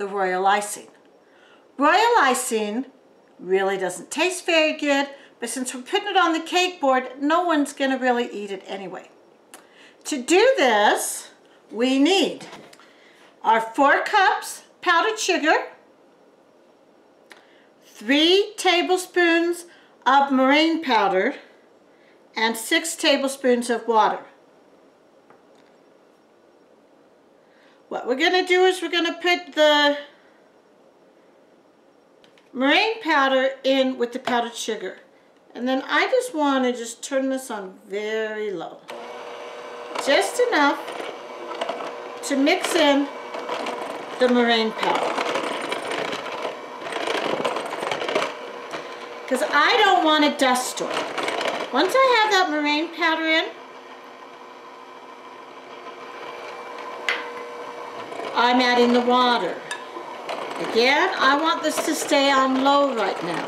the royal icing. Royal icing really doesn't taste very good, but since we're putting it on the cake board, no one's going to really eat it anyway. To do this, we need our 4 cups powdered sugar, 3 tablespoons of meringue powder, and 6 tablespoons of water. What we're going to do is we're going to put the meringue powder in with the powdered sugar. And then I just want to just turn this on very low. Just enough to mix in the meringue powder. Because I don't want a dust storm. Once I have that meringue powder in, I'm adding the water. Again, I want this to stay on low right now.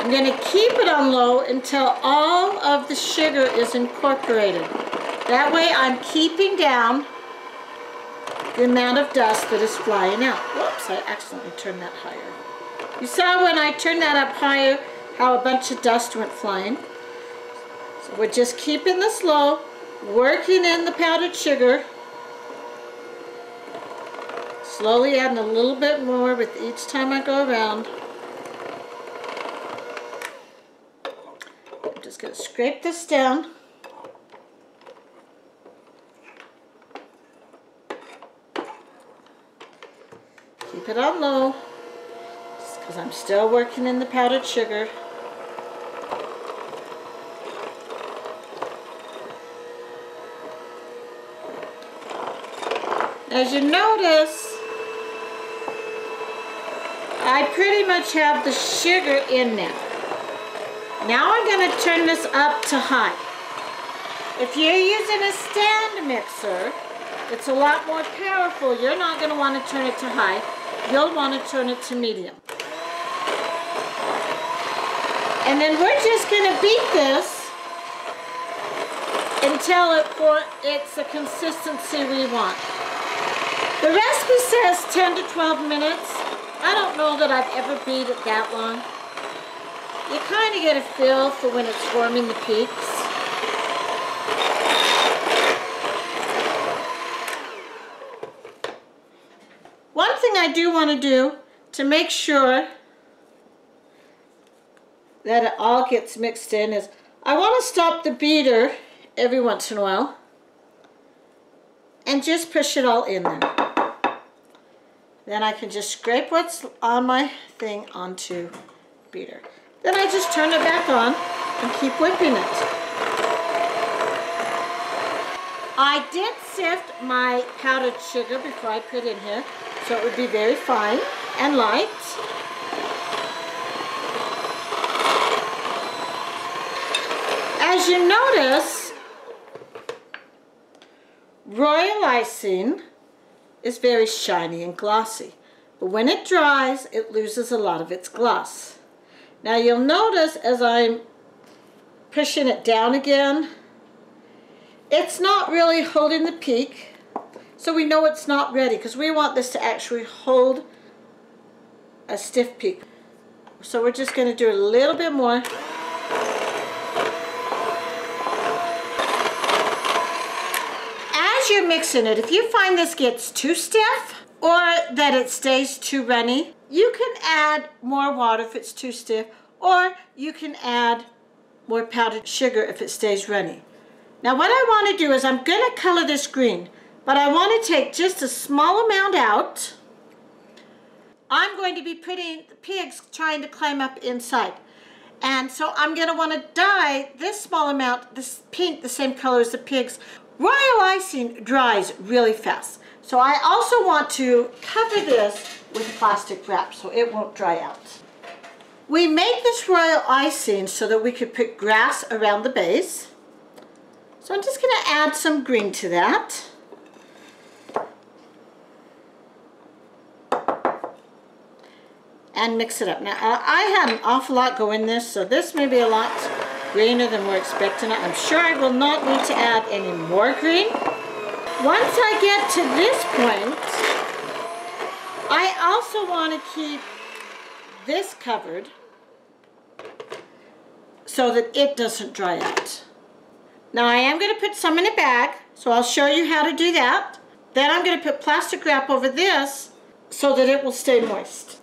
I'm going to keep it on low until all of the sugar is incorporated. That way I'm keeping down the amount of dust that is flying out. Whoops, I accidentally turned that higher. You saw when I turned that up higher how a bunch of dust went flying. So we're just keeping this low, working in the powdered sugar. Slowly adding a little bit more with each time I go around. I'm just going to scrape this down. Keep it on low, just because I'm still working in the powdered sugar. As you notice, I pretty much have the sugar in now. Now I'm going to turn this up to high. If you're using a stand mixer, it's a lot more powerful. You're not going to want to turn it to high. You'll want to turn it to medium. And then we're just going to beat this until it's the consistency we want. The recipe says 10 to 12 minutes. I don't know that I've ever beat it that long. You kind of get a feel for when it's forming the peaks. One thing I do want to do to make sure that it all gets mixed in is I want to stop the beater every once in a while and just push it all in there. Then I can just scrape what's on my thing onto beater. Then I just turn it back on and keep whipping it. I did sift my powdered sugar before I put in here, so it would be very fine and light. As you notice, royal icing is very shiny and glossy, but when it dries, it loses a lot of its gloss. Now you'll notice as I'm pushing it down again, it's not really holding the peak, so we know it's not ready because we want this to actually hold a stiff peak. So we're just going to do a little bit more. As you're mixing it, if you find this gets too stiff or that it stays too runny, you can add more water if it's too stiff, or you can add more powdered sugar if it stays runny. Now what I want to do is I'm going to color this green, but I want to take just a small amount out. I'm going to be putting the pigs trying to climb up inside. And so I'm going to want to dye this small amount, this pink, the same color as the pigs. Royal icing dries really fast. So I also want to cover this with plastic wrap so it won't dry out. We made this royal icing so that we could put grass around the base. So I'm just going to add some green to that. And mix it up. Now I had an awful lot go in this, so this may be a lot greener than we're expecting it. I'm sure I will not need to add any more green. Once I get to this point, I also want to keep this covered so that it doesn't dry out. Now I am going to put some in a bag, so I'll show you how to do that. Then I'm going to put plastic wrap over this so that it will stay moist.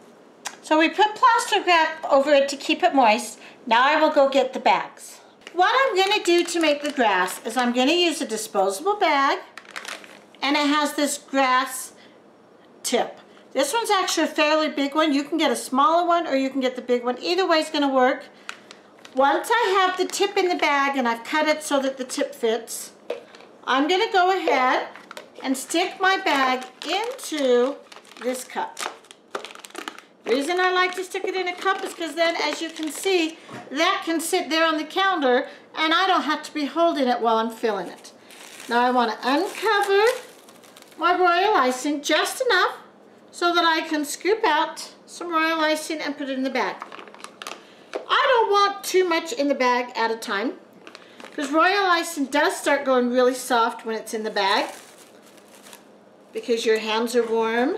So we put plastic wrap over it to keep it moist. Now I will go get the bags. What I'm going to do to make the grass is I'm going to use a disposable bag, and it has this grass tip. This one's actually a fairly big one. You can get a smaller one or you can get the big one. Either way is going to work. Once I have the tip in the bag and I've cut it so that the tip fits, I'm going to go ahead and stick my bag into this cup. The reason I like to stick it in a cup is because then, as you can see, that can sit there on the counter and I don't have to be holding it while I'm filling it. Now I want to uncover my royal icing just enough so that I can scoop out some royal icing and put it in the bag. I don't want too much in the bag at a time because royal icing does start going really soft when it's in the bag because your hands are warm.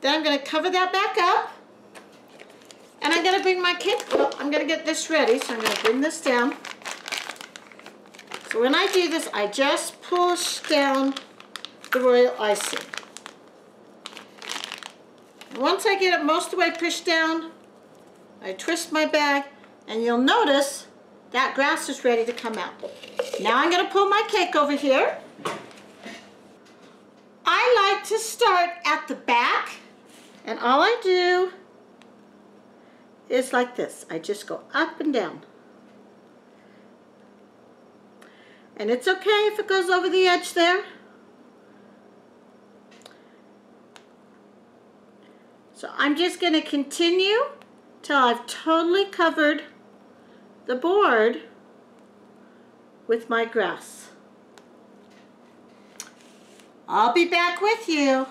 Then I'm going to cover that back up, and I'm going to bring my cake, well, I'm going to get this ready, so I'm going to bring this down. So when I do this, I just push down the royal icing. And once I get it most of the way pushed down, I twist my bag, and you'll notice that grass is ready to come out. Now I'm going to pull my cake over here. I like to start at the back, and all I do is like this. I just go up and down. And it's okay if it goes over the edge there. So I'm just going to continue till I've totally covered the board with my grass. I'll be back with you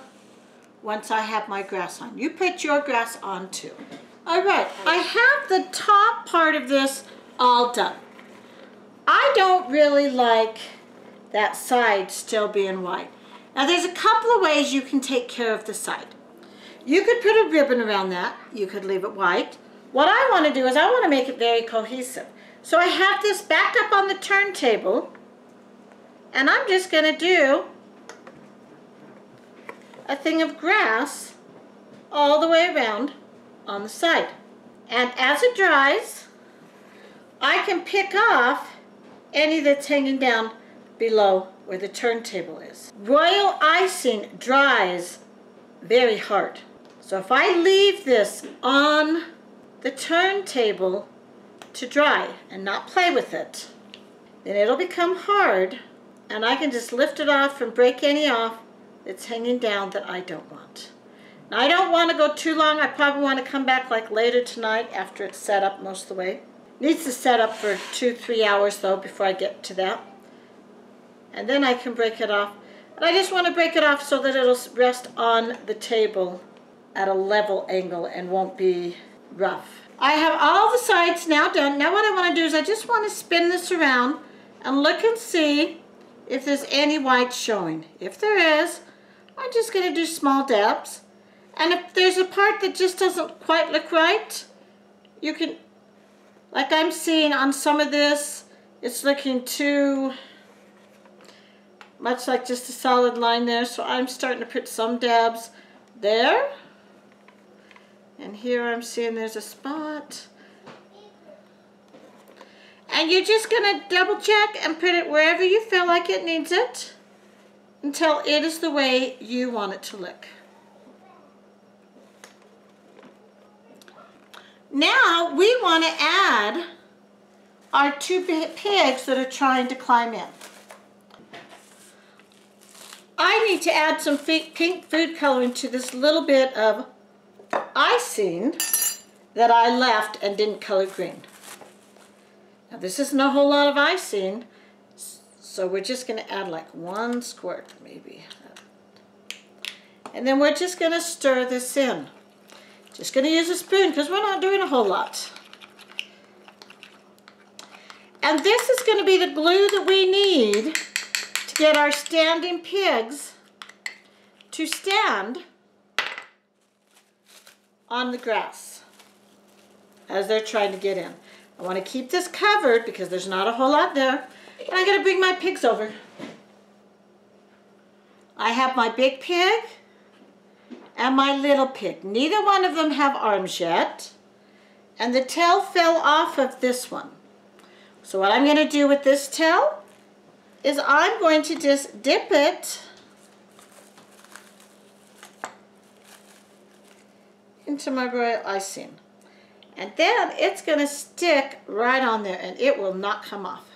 once I have my grass on. You put your grass on too. All right, I have the top part of this all done. I don't really like that side still being white. Now there's a couple of ways you can take care of the side. You could put a ribbon around that. You could leave it white. What I want to do is I want to make it very cohesive. So I have this back up on the turntable, and I'm just going to do a thing of grass all the way around on the side. And as it dries, I can pick off any that's hanging down below where the turntable is. Royal icing dries very hard. So if I leave this on the turntable to dry and not play with it, then it'll become hard, and I can just lift it off and break any off that's hanging down that I don't want. Now I don't want to go too long. I probably want to come back like later tonight after it's set up most of the way. Needs to set up for 2-3 hours though before I get to that. And then I can break it off. And I just want to break it off so that it'll rest on the table at a level angle and won't be rough. I have all the sides now done. Now what I want to do is I just want to spin this around and look and see if there's any white showing. If there is, I'm just going to do small dabs. And if there's a part that just doesn't quite look right, you can, like I'm seeing on some of this, it's looking too much like just a solid line there. So I'm starting to put some dabs there. And here I'm seeing there's a spot. And you're just going to double check and put it wherever you feel like it needs it until it is the way you want it to look. Now we want to add our two pigs that are trying to climb in. I need to add some pink food coloring to this little bit of icing that I left and didn't color green. Now this isn't a whole lot of icing, so we're just going to add like 1 squirt maybe. And then we're just going to stir this in. Just going to use a spoon because we're not doing a whole lot. And this is going to be the glue that we need to get our standing pigs to stand on the grass as they're trying to get in. I want to keep this covered because there's not a whole lot there. And I'm going to bring my pigs over. I have my big pig and my little pig. Neither one of them have arms yet. And the tail fell off of this one. So what I'm going to do with this tail is I'm going to just dip it into my royal icing. And then it's going to stick right on there and it will not come off.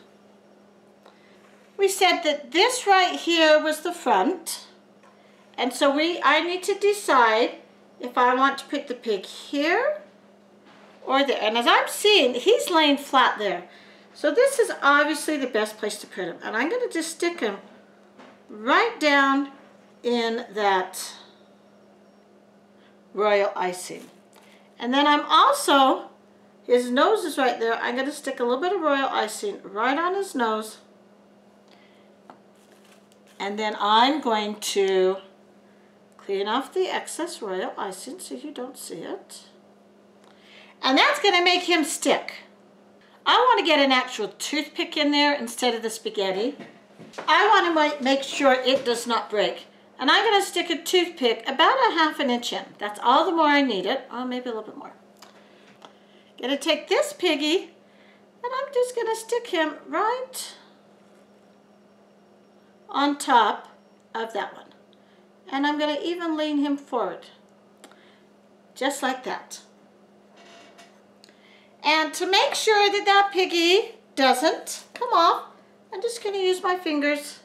We said that this right here was the front. And so I need to decide if I want to put the pig here or there. And as I'm seeing, he's laying flat there. So this is obviously the best place to put him. And I'm going to just stick him right down in that royal icing. And then I'm also, his nose is right there. I'm going to stick a little bit of royal icing right on his nose. And then I'm going to clean off the excess royal icing so you don't see it. And that's going to make him stick. I want to get an actual toothpick in there instead of the spaghetti. I want to make sure it does not break. And I'm going to stick a toothpick about a ½ inch in. That's all the more I need it. Oh, maybe a little bit more. Going to take this piggy and I'm just going to stick him right on top of that one. And I'm going to even lean him forward. Just like that. And to make sure that that piggy doesn't come off, I'm just going to use my fingers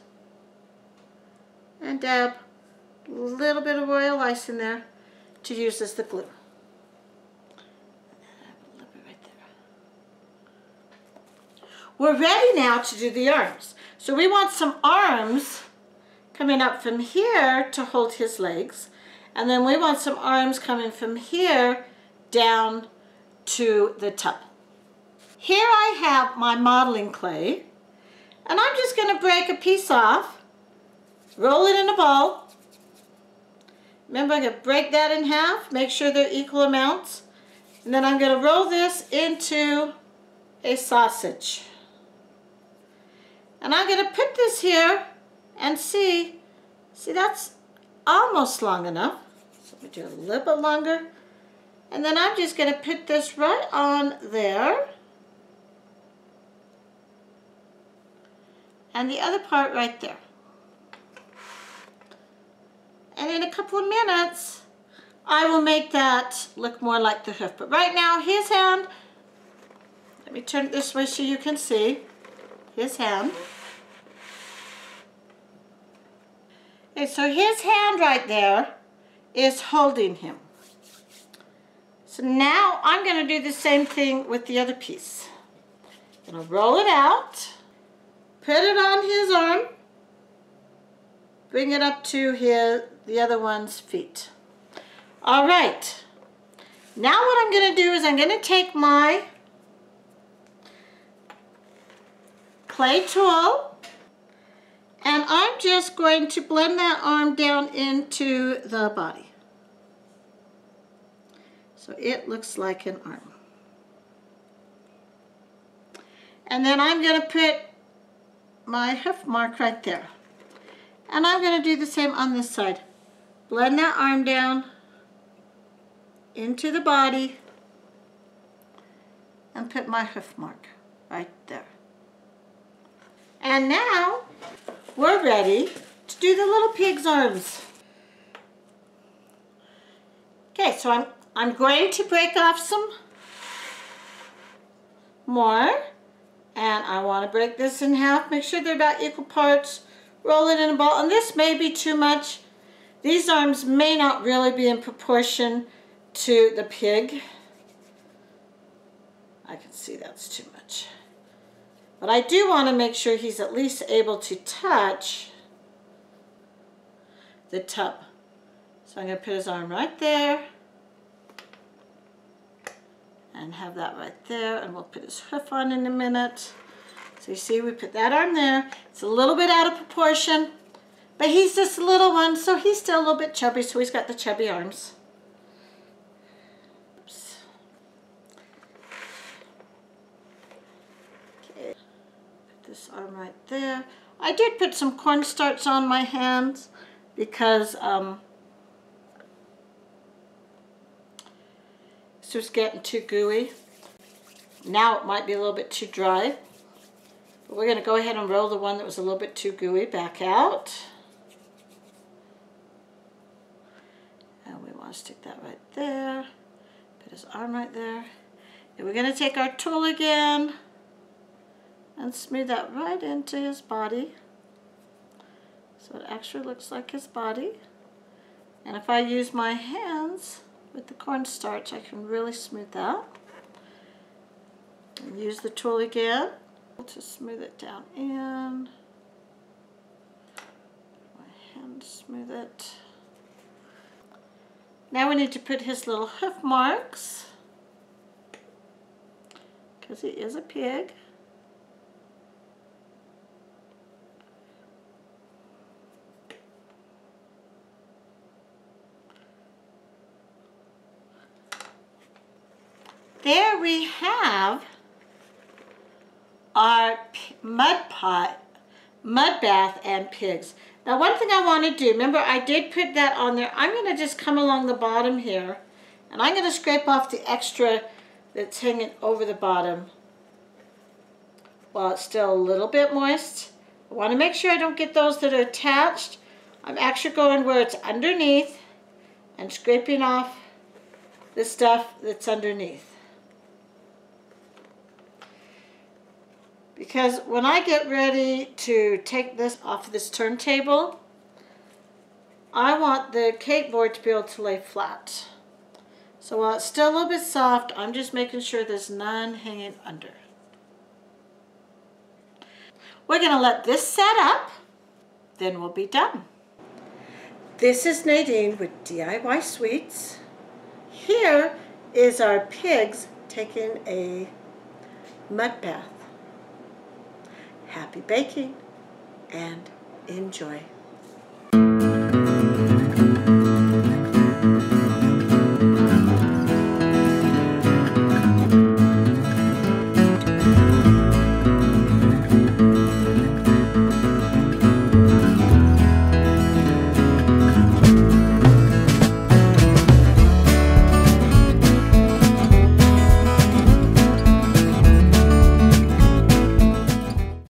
and dab a little bit of royal ice in there to use as the glue. A little bit right there. We're ready now to do the arms. So we want some arms coming up from here to hold his legs. And then we want some arms coming from here down to the tub. Here I have my modeling clay. And I'm just going to break a piece off, roll it in a ball. Remember, I'm going to break that in half, make sure they're equal amounts. And then I'm going to roll this into a sausage. And I'm going to put this here and see that's almost long enough. So we do a little bit longer. And then I'm just going to put this right on there. And the other part right there. And in a couple of minutes, I will make that look more like the hoof. But right now, his hand, let me turn it this way so you can see his hand. Okay, so his hand right there is holding him. So now I'm going to do the same thing with the other piece. I'm going to roll it out, put it on his arm, bring it up to the other one's feet. All right. Now what I'm going to do is I'm going to take my clay tool and I'm just going to blend that arm down into the body. So it looks like an arm. And then I'm going to put my hoof mark right there. And I'm going to do the same on this side. Blend that arm down into the body and put my hoof mark right there. And now we're ready to do the little pig's arms. Okay, so I'm going to break off some more, and I want to break this in half, make sure they're about equal parts, roll it in a ball, and this may be too much. These arms may not really be in proportion to the pig. I can see that's too much. But I do want to make sure he's at least able to touch the tub. So I'm going to put his arm right there. And have that right there, and we'll put his hoof on in a minute. So you see, we put that arm there. It's a little bit out of proportion, but he's just a little one, so he's still a little bit chubby, so he's got the chubby arms. his arm right there. I did put some cornstarch on my hands because this was getting too gooey. Now it might be a little bit too dry. But we're going to go ahead and roll the one that was a little bit too gooey back out. And we want to stick that right there. Put his arm right there. And we're going to take our tool again and smooth that right into his body. So it actually looks like his body. And if I use my hands with the cornstarch, I can really smooth that. And use the tool again to smooth it down in. My hand to smooth it. Now we need to put his little hoof marks, because he is a pig. There we have our mud bath and pigs. Now one thing I want to do, remember I did put that on there. I'm going to just come along the bottom here and I'm going to scrape off the extra that's hanging over the bottom while it's still a little bit moist. I want to make sure I don't get those that are attached. I'm actually going where it's underneath and scraping off the stuff that's underneath. Because when I get ready to take this off of this turntable, I want the cake board to be able to lay flat. So while it's still a little bit soft, I'm just making sure there's none hanging under. We're going to let this set up, then we'll be done. This is Nadine with DIY Sweets. Here is our pigs taking a mud bath. Happy baking and enjoy.